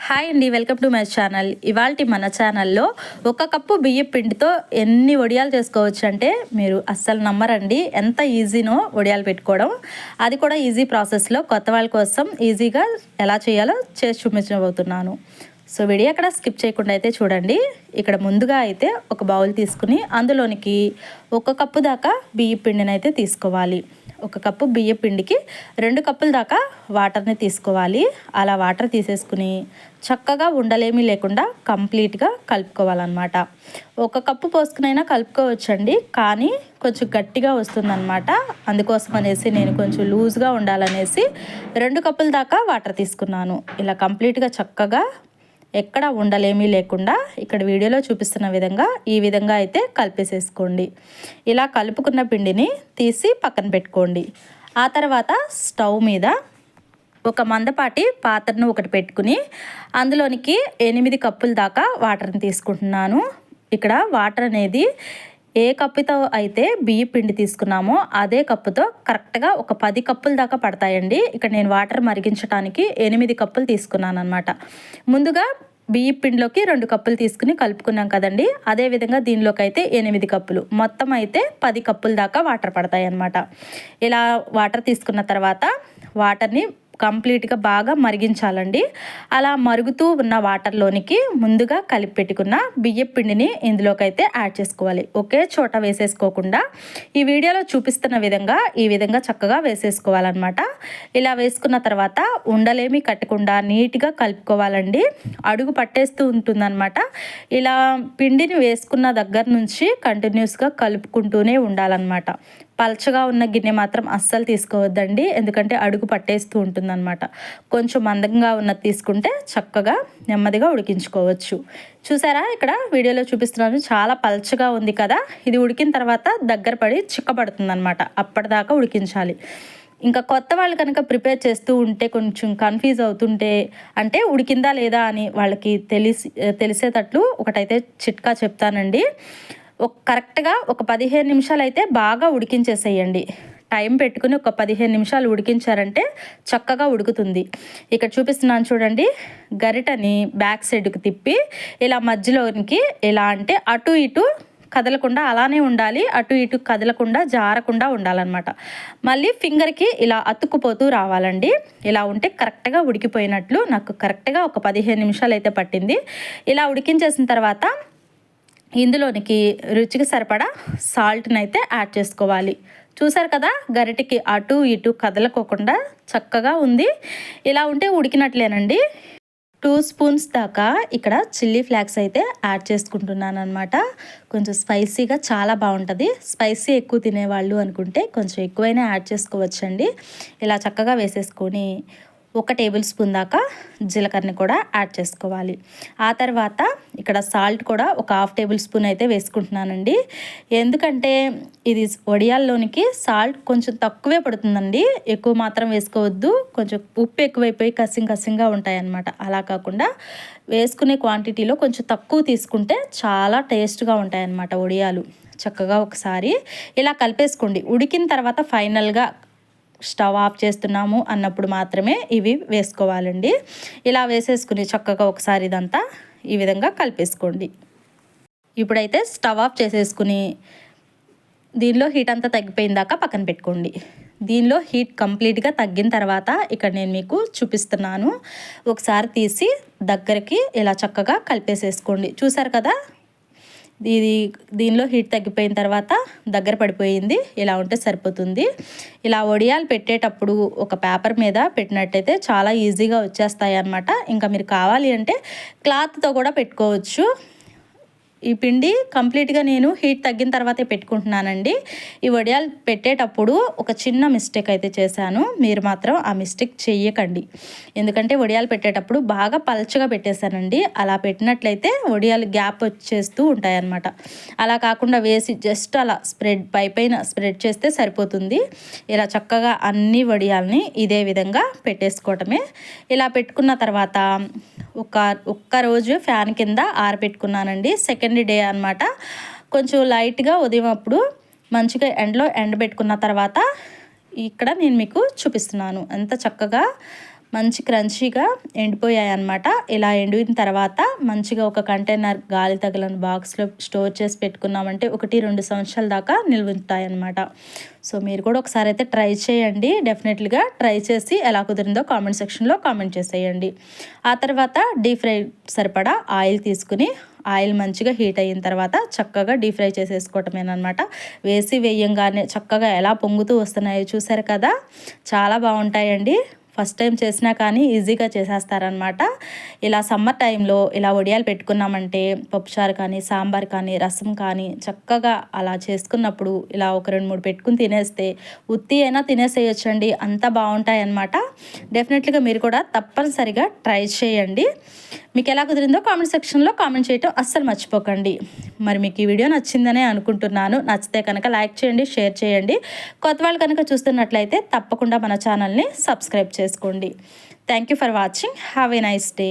Hi అండి, welcome to my channel. ఇవాల్టి మన ఛానల్లో 1 కప్పు బియ్యం పిండితో ఎన్ని వడియాలు చేసుకోవచ్చు అంటే మీరు అస్సలు నమ్మరండి. ఎంత ఈజీనో వడియాలు పెట్టుకోవడం, అది కూడా ఈజీ ప్రాసెస్లో కొత్త వాళ్ళ కోసం ఈజీగా ఎలా చేయాలో చేసి చూపించబోతున్నాను. సో వీడియో అక్కడ స్కిప్ చేయకుండా అయితే చూడండి. ఇక్కడ ముందుగా అయితే ఒక బౌల్ తీసుకుని అందులోనికి 1 కప్పు దాకా బియ్యం పిండిని అయితే తీసుకోవాలి. 1 కప్పు బియ్యం పిండికి 2 కప్పుల దాకా వాటర్ని తీసుకోవాలి. అలా వాటర్ తీసేసుకుని చక్కగా ఉండలేమీ లేకుండా కంప్లీట్గా కలుపుకోవాలన్నమాట. 1 కప్పు పోసుకునైనా కలుపుకోవచ్చండి, కానీ కొంచెం గట్టిగా వస్తుందన్నమాట. అందుకోసం అనేసి నేను కొంచెం లూజ్గా ఉండాలనేసి 2 కప్పుల దాకా వాటర్ తీసుకున్నాను. ఇలా కంప్లీట్గా చక్కగా ఎక్కడ ఉండలేమీ లేకుండా ఇక్కడ వీడియోలో చూపిస్తున్న విధంగా ఈ విధంగా అయితే కలిపేసేసుకోండి. ఇలా కలుపుకున్న పిండిని తీసి పక్కన పెట్టుకోండి. ఆ తర్వాత స్టవ్ మీద ఒక మందపాటి పాత్రను ఒకటి పెట్టుకుని అందులోనికి 8 కప్పుల దాకా వాటర్ని తీసుకుంటున్నాను. ఇక్కడ వాటర్ అనేది ఏ కప్పుతో అయితే బియ్యం పిండి తీసుకున్నామో అదే కప్పుతో కరెక్ట్గా ఒక 10 కప్పుల దాకా పడతాయండి. ఇక్కడ నేను వాటర్ మరిగించడానికి 8 కప్పులు తీసుకున్నాను అనమాట. ముందుగా బియ్యం పిండిలోకి 2 కప్పులు తీసుకుని కలుపుకున్నాం కదండి, అదేవిధంగా దీనిలోకి అయితే 8 కప్పులు, మొత్తం అయితే 10 కప్పుల దాకా వాటర్ పడతాయి అన్నమాట. ఇలా వాటర్ తీసుకున్న తర్వాత వాటర్ని కంప్లీట్గా బాగా మరిగించాలండి. అలా మరుగుతూ ఉన్న వాటర్లోనికి ముందుగా కలిపి పెట్టుకున్న బియ్యం పిండిని ఇందులోకి అయితే యాడ్ చేసుకోవాలి. ఒకే చోట వేసేసుకోకుండా ఈ వీడియోలో చూపిస్తున్న విధంగా ఈ విధంగా చక్కగా వేసేసుకోవాలన్నమాట. ఇలా వేసుకున్న తర్వాత ఉండలేమి కట్టకుండా నీట్గా కలుపుకోవాలండి. అడుగు పట్టేస్తూ ఉంటుందన్నమాట. ఇలా పిండిని వేసుకున్న దగ్గర నుంచి కంటిన్యూస్గా కలుపుకుంటూనే ఉండాలన్నమాట. పల్చగా ఉన్న గిన్నె మాత్రం అస్సలు తీసుకోవద్దండి, ఎందుకంటే అడుగు పట్టేస్తూ ఉంటుందన్నమాట. కొంచెం మందంగా ఉన్నది తీసుకుంటే చక్కగా నెమ్మదిగా ఉడికించుకోవచ్చు. చూసారా, ఇక్కడ వీడియోలో చూపిస్తున్నాను, చాలా పల్చగా ఉంది కదా. ఇది ఉడికిన తర్వాత దగ్గర పడి చిక్కబడుతుంది అనమాట. అప్పటిదాకా ఉడికించాలి. ఇంకా కొత్త వాళ్ళు కనుక ప్రిపేర్ చేస్తూ ఉంటే కొంచెం కన్ఫ్యూజ్ అవుతుంటే, అంటే ఉడికిందా లేదా అని వాళ్ళకి తెలిసేటట్లు ఒకటైతే చిట్కా చెప్తానండి. కరెక్ట్గా ఒక 15 నిమిషాలు అయితే బాగా ఉడికించేసేయండి. టైం పెట్టుకుని ఒక 15 నిమిషాలు ఉడికించారంటే చక్కగా ఉడుకుతుంది. ఇక్కడ చూపిస్తున్నాను చూడండి, గరిటని బ్యాక్ సైడ్కి తిప్పి ఇలా మధ్యలోనికి ఎలా అంటే అటు ఇటు కదలకుండా అలానే ఉండాలి, అటు ఇటు కదలకుండా జారకుండా ఉండాలన్నమాట. మళ్ళీ ఫింగర్కి ఇలా అతుక్కుపోతూ రావాలండి. ఇలా ఉంటే కరెక్ట్గా ఉడికిపోయినట్లు. నాకు కరెక్ట్గా ఒక 15 నిమిషాలు అయితే పట్టింది. ఇలా ఉడికించేసిన తర్వాత ఇందులోనికి రుచికి సరిపడా సాల్ట్ని అయితే యాడ్ చేసుకోవాలి. చూసారు కదా, గరిటికి అటు ఇటు కదలకోకుండా చక్కగా ఉంది. ఇలా ఉంటే ఉడికినట్లేనండి. 2 స్పూన్స్ దాకా ఇక్కడ చిల్లీ ఫ్లాక్స్ అయితే యాడ్ చేసుకుంటున్నాను అనమాట. కొంచెం స్పైసీగా చాలా బాగుంటుంది. స్పైసీ ఎక్కువ తినేవాళ్ళు అనుకుంటే కొంచెం ఎక్కువైనా యాడ్ చేసుకోవచ్చండి. ఇలా చక్కగా వేసేసుకొని 1 టేబుల్ స్పూన్ దాకా జీలకర్రని కూడా యాడ్ చేసుకోవాలి. ఆ తర్వాత ఇక్కడ సాల్ట్ కూడా ఒక 1/2 టేబుల్ స్పూన్ అయితే వేసుకుంటున్నానండి. ఎందుకంటే ఇది వడియాల్లోనికి సాల్ట్ కొంచెం తక్కువే పడుతుందండి, ఎక్కువ మాత్రం వేసుకోవద్దు. కొంచెం ఉప్పు ఎక్కువైపోయి కసింగా ఉంటాయి అన్నమాట. అలా కాకుండా వేసుకునే క్వాంటిటీలో కొంచెం తక్కువ తీసుకుంటే చాలా టేస్ట్గా ఉంటాయి అన్నమాట వడియాలు. చక్కగా ఒకసారి ఇలా కలిపేసుకోండి. ఉడికిన తర్వాత ఫైనల్గా స్టవ్ ఆఫ్ చేస్తున్నాము అన్నప్పుడు మాత్రమే ఇవి వేసుకోవాలండి. ఇలా వేసేసుకుని చక్కగా ఒకసారి ఇదంతా ఈ విధంగా కలిపేసుకోండి. ఇప్పుడైతే స్టవ్ ఆఫ్ చేసేసుకుని దీనిలో హీట్ అంతా తగ్గిపోయిందాకా పక్కన పెట్టుకోండి. దీనిలో హీట్ కంప్లీట్గా తగ్గిన తర్వాత ఇక్కడ నేను మీకు చూపిస్తున్నాను. ఒకసారి తీసి దగ్గరికి ఇలా చక్కగా కలిపేసేసుకోండి. చూసారు కదా, దీనిలో హీట్ తగ్గిపోయిన తర్వాత దగ్గర పడిపోయింది. ఇలా ఉంటే సరిపోతుంది. ఇలా వడియాలు పెట్టేటప్పుడు ఒక పేపర్ మీద పెట్టినట్టయితే చాలా ఈజీగా వచ్చేస్తాయి అన్నమాట. ఇంకా మీరు కావాలి అంటే క్లాత్తో కూడా పెట్టుకోవచ్చు. ఈ పిండి కంప్లీట్గా నేను హీట్ తగ్గిన తర్వాతే పెట్టుకుంటున్నానండి. ఈ వడియాలు పెట్టేటప్పుడు ఒక చిన్న మిస్టేక్ అయితే చేశాను. మీరు మాత్రం ఆ మిస్టేక్ చెయ్యకండి, ఎందుకంటే వడియాలు పెట్టేటప్పుడు బాగా పల్చగా పెట్టేశానండి. అలా పెట్టినట్లయితే వడియాలు గ్యాప్ వచ్చేస్తూ ఉంటాయి అన్నమాట. అలా కాకుండా వేసి జస్ట్ అలా పైన స్ప్రెడ్ చేస్తే సరిపోతుంది. ఇలా చక్కగా అన్ని వడియాల్ని ఇదే విధంగా పెట్టేసుకోవటమే. ఇలా పెట్టుకున్న తర్వాత ఒక్క రోజు ఫ్యాన్ కింద ఆరబెట్టుకున్నానండి. సెకండ్ డే అన్నమాట. కొంచెం లైట్గా ఉదయం అప్పుడు మంచిగా ఎండబెట్టుకున్న తర్వాత ఇక్కడ నేను మీకు చూపిస్తున్నాను ఎంత చక్కగా మంచి క్రంచీగా ఎండిపోయాయి అన్నమాట. ఇలా ఎండిన తర్వాత మంచిగా ఒక కంటైనర్ గాలి తగలని బాక్స్లో స్టోర్ చేసి పెట్టుకున్నామంటే 1-2 సంవత్సరాల దాకా నిల్వ ఉంటాయన్నమాట. సో మీరు కూడా ఒకసారి అయితే ట్రై చేయండి. డెఫినెట్లీగా ట్రై చేసి ఎలా కుదిరిందో కామెంట్ సెక్షన్లో కామెంట్ చేసేయండి. ఆ తర్వాత డీప్ ఫ్రై సరిపడా ఆయిల్ తీసుకుని ఆయిల్ మంచిగా హీట్ అయిన తర్వాత చక్కగా డీప్ ఫ్రై చేసేసుకోవటమేనమాట. వేయంగానే చక్కగా ఎలా పొంగుతూ వస్తున్నాయో చూసారు కదా, చాలా బాగుంటాయండి. ఫస్ట్ టైం చేసినా కానీ ఈజీగా చేసేస్తారనమాట. ఇలా సమ్మర్ టైంలో ఇలా వడియాలు పెట్టుకున్నామంటే పప్పుచారు కానీ, సాంబార్ కానీ, రసం కానీ చక్కగా అలా చేసుకున్నప్పుడు ఇలా ఒక 2-3 పెట్టుకుని తినేస్తే ఉత్తి అయినా తినేసేయొచ్చండి. అంత బాగుంటాయి అన్నమాట. డెఫినెట్లీగా మీరు కూడా తప్పనిసరిగా ట్రై చేయండి. మీకు ఎలా కుదిరిందో కామెంట్ సెక్షన్లో కామెంట్ చేయటం అస్సలు మర్చిపోకండి. మరి మీకు ఈ వీడియో నచ్చిందనే అనుకుంటున్నాను. నచ్చితే కనుక లైక్ చేయండి, షేర్ చేయండి. కొత్త వాళ్ళు కనుక చూస్తున్నట్లయితే తప్పకుండా మన ఛానల్ని సబ్స్క్రైబ్ చేసుకోండి. Thank you for watching. Have a nice day.